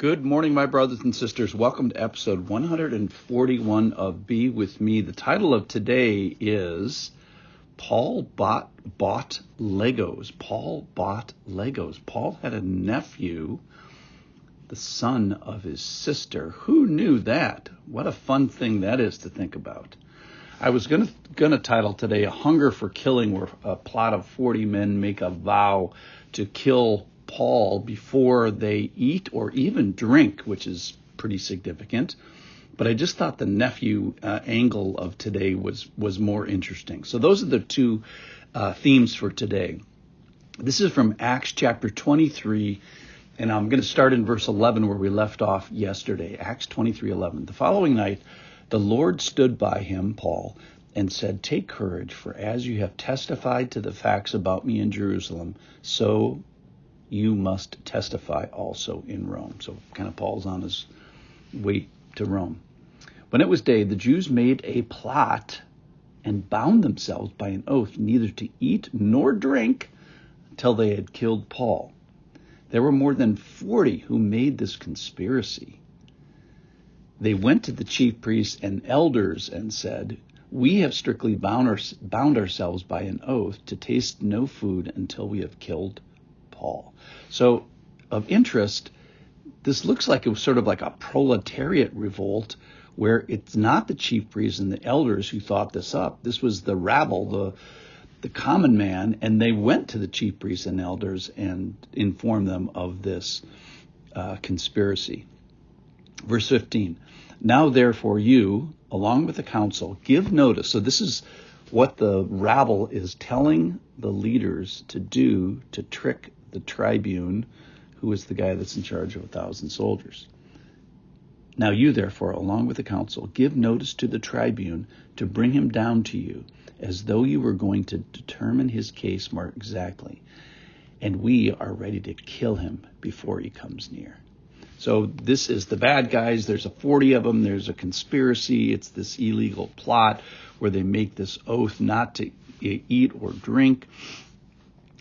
Good morning, my brothers and sisters. Welcome to episode 141 of Be With Me. The title of today is Paul bought Legos. Paul bought Legos. Paul had a nephew, the son of his sister. Who knew that? What a fun thing that is to think about. I was going to title today A Hunger for Killing, where a plot of 40 men make a vow to kill Paul before they eat or even drink, which is pretty significant. But I just thought the nephew angle of today was more interesting. So those are the two themes for today. This is from Acts chapter 23, and I'm going to start in verse 11 where we left off yesterday. Acts 23:11. The following night, the Lord stood by him, Paul, and said, "Take courage, for as you have testified to the facts about me in Jerusalem, so you must testify also in Rome." So kind of Paul's on his way to Rome. When it was day, the Jews made a plot and bound themselves by an oath neither to eat nor drink until they had killed Paul. There were more than 40 who made this conspiracy. They went to the chief priests and elders and said, "We have strictly bound ourselves by an oath to taste no food until we have killed Paul." So of interest, this looks like it was sort of like a proletariat revolt where it's not the chief priests and the elders who thought this up. This was the rabble, the common man, and they went to the chief priests and elders and informed them of this conspiracy. Verse 15, "Now therefore you, along with the council, give notice." So this is what the rabble is telling the leaders to do to trick the tribune, who is the guy that's in charge of 1,000 soldiers. "Now you, therefore, along with the council, give notice to the tribune to bring him down to you, as though you were going to determine his case more exactly. And we are ready to kill him before he comes near." So this is the bad guys. There's 40 of them. There's a conspiracy. It's this illegal plot where they make this oath not to eat or drink.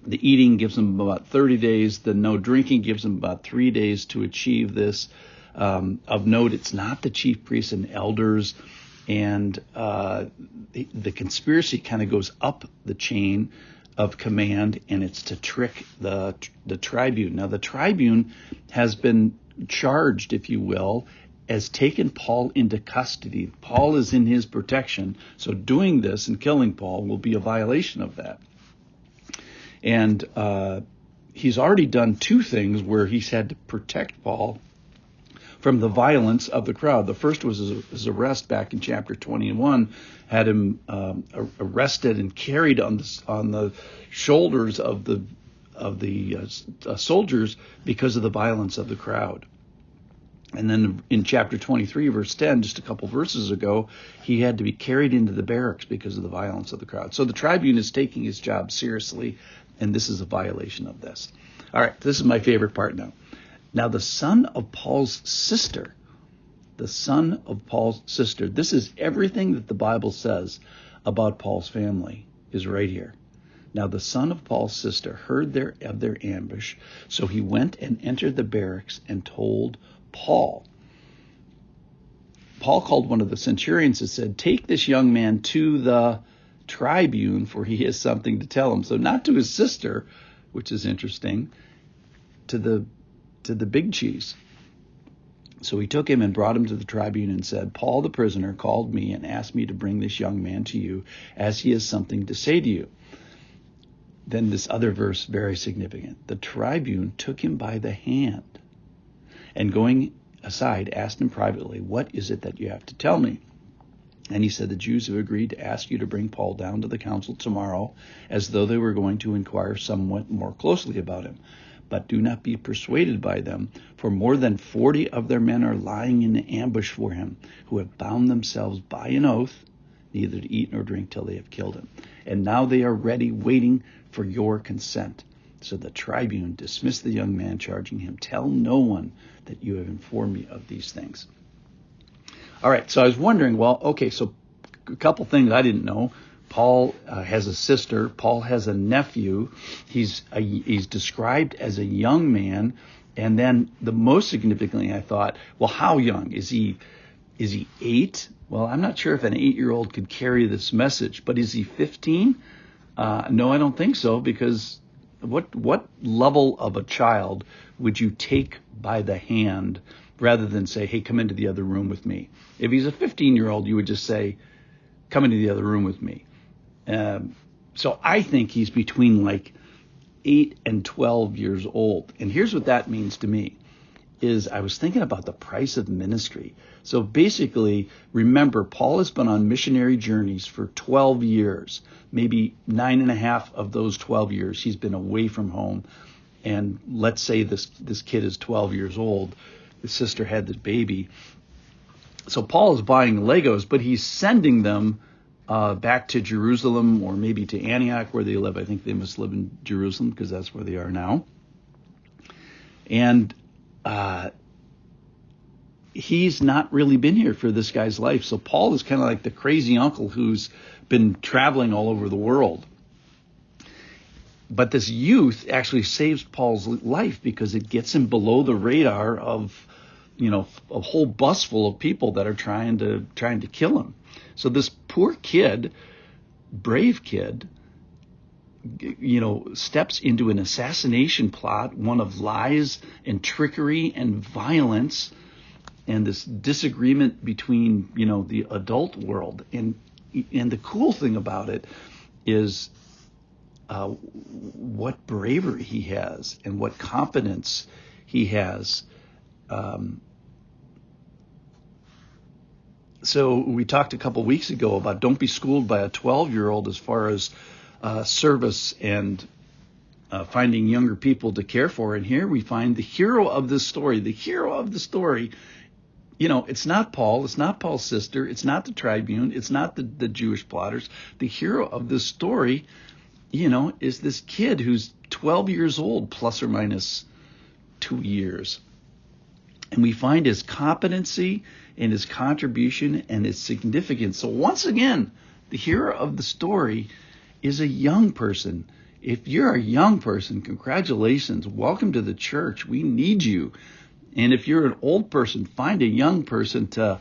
The eating gives them about 30 days. The no drinking gives them about 3 days to achieve this. Of note, it's not the chief priests and elders. And the conspiracy kind of goes up the chain of command, and it's to trick the tribune. Now, the tribune has been charged, if you will, as taken Paul into custody. Paul is in his protection. So doing this and killing Paul will be a violation of that. And he's already done two things where he's had to protect Paul from the violence of the crowd. The first was his arrest back in chapter 21, had him arrested and carried on the shoulders of the soldiers because of the violence of the crowd. And then in chapter 23, verse 10, just a couple verses ago, he had to be carried into the barracks because of the violence of the crowd. So the tribune is taking his job seriously, and this is a violation of this. All right, this is my favorite part now. Now, the son of Paul's sister, this is everything that the Bible says about Paul's family is right here. Now, the son of Paul's sister heard of their ambush, so he went and entered the barracks and told Paul. Paul called one of the centurions and said, "Take this young man to the tribune, for he has something to tell him." So not to his sister, which is interesting, to the big cheese. So he took him and brought him to the tribune and said, "Paul the prisoner called me and asked me to bring this young man to you, as he has something to say to you." Then this other verse, very significant. "The tribune took him by the hand and going aside asked him privately, 'What is it that you have to tell me?' And he said, 'The Jews have agreed to ask you to bring Paul down to the council tomorrow, as though they were going to inquire somewhat more closely about him. But do not be persuaded by them, for more than 40 of their men are lying in ambush for him, who have bound themselves by an oath, neither to eat nor drink till they have killed him. And now they are ready, waiting for your consent.' So the tribune dismissed the young man, charging him, 'Tell no one that you have informed me of these things.'" All right, so I was wondering, well, okay, so a couple things I didn't know. Paul has a sister. Paul has a nephew. He's described as a young man, And then the most significantly, I thought, well, how young? Is he 8? Well, I'm not sure if an 8-year-old could carry this message, but is he 15? No, I don't think so, because what level of a child would you take by the hand rather than say, hey, come into the other room with me? If he's a 15-year-old, you would just say, come into the other room with me. So I think he's between like 8 and 12 years old. And here's what that means to me, is I was thinking about the price of ministry. So basically, remember, Paul has been on missionary journeys for 12 years, maybe 9.5 of those 12 years he's been away from home. And let's say this kid is 12 years old. The sister had this baby. So Paul is buying Legos, but he's sending them back to Jerusalem, or maybe to Antioch where they live. I think they must live in Jerusalem because that's where they are now. And he's not really been here for this guy's life. So Paul is kind of like the crazy uncle who's been traveling all over the world. But this youth actually saves Paul's life because it gets him below the radar of, a whole bus full of people that are trying to kill him. So this poor kid, brave kid, steps into an assassination plot, one of lies and trickery and violence, and this disagreement between, the adult world. And the cool thing about it is what bravery he has and what confidence he has. So we talked a couple weeks ago about don't be schooled by a 12-year-old as far as service and finding younger people to care for. And here we find the hero of this story. The hero of the story, it's not Paul. It's not Paul's sister. It's not the tribune. It's not the Jewish plotters. The hero of this story, is this kid who's 12 years old, plus or minus 2 years. And we find his competency and his contribution and his significance. So once again, the hero of the story is a young person. If you're a young person, congratulations. Welcome to the church. We need you. And if you're an old person, find a young person to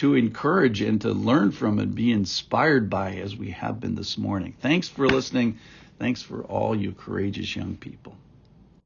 encourage and to learn from and be inspired by, as we have been this morning. Thanks for listening. Thanks for all you courageous young people.